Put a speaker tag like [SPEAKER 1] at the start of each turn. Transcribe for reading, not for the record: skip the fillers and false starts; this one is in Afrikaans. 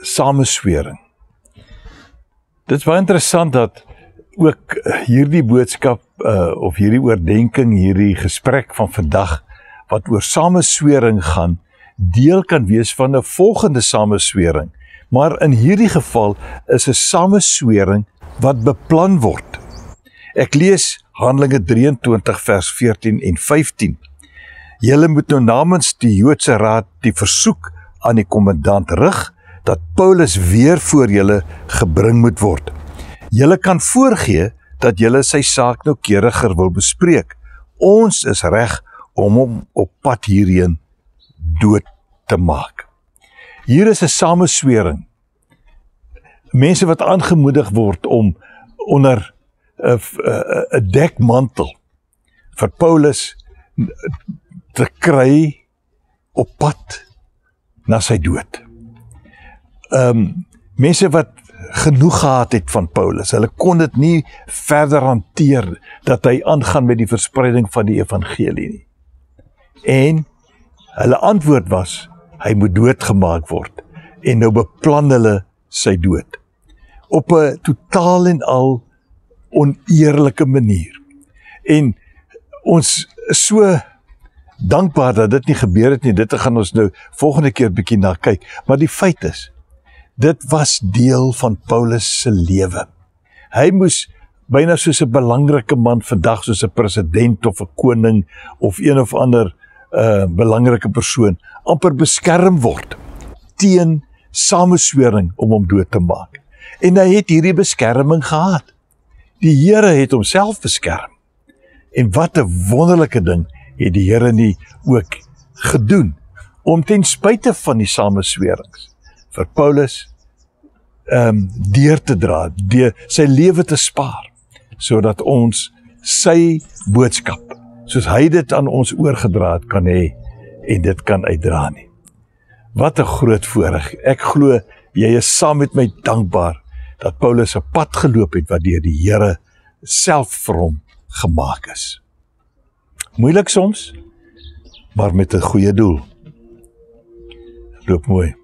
[SPEAKER 1] sameswering. Dit is baie interessant dat ook hierdie boodskap of hierdie oordenking, hierdie gesprek van vandag wat oor sameswering gaan, deel kan wees van 'n volgende sameswering. Maar in hierdie geval is 'n sameswering wat beplan word. Ek lees Handelinge 23 vers 14 en 15. Julle moet nou namens die Joodse Raad die versoek aan die kommandant rig dat Paulus weer voor julle gebring moet word. Julle kan voorgee dat julle sy saak noukeuriger wil bespreek. Ons is reg om hom op pad hierheen dood te maak. Hier is 'n sameswering. Mense wat aangemoedig word om onder 'n dekmantel vir Paulus te kry op pad na sy dood. Mense wat genoeg gehad het van Paulus, hulle kon dit nie verder hanteer dat hy aangaan met die verspreiding van die evangelie nie. En hulle antwoord was, hy moet doodgemaak word, en nou beplan hulle sy dood. Op 'n totaal en al oneerlike manier. En ons is so dankbaar dat dit nie gebeur het nie, dit gaan ons nou volgende keer bietjie na kyk, maar die feit is, dit was deel van Paulus se lewe. Hy moes byna soos 'n belangrike man vandag, soos 'n president of 'n koning of een of ander belangrike persoon, amper beskerm word teen sameswering om hom dood te maak. En hy het hierdie beskerming gehad. Die Here het homself beskerm. En wat 'n wonderlike ding het die Here nie ook gedoen, om ten spyte van die sameswerings vir Paulus deur te dra, deur sy lewe te spaar, sodat ons sy boodskap, soos hy dit aan ons oorgedra het, kan hê en dit kan uitdra nie. Wat 'n groot voorreg. Ek glo jy is saam met my dankbaar dat Paulus 'n pad geloop het wat deur die Here self vir hom gemaak is. Moeilik soms, maar met 'n goeie doel. Loop mooi.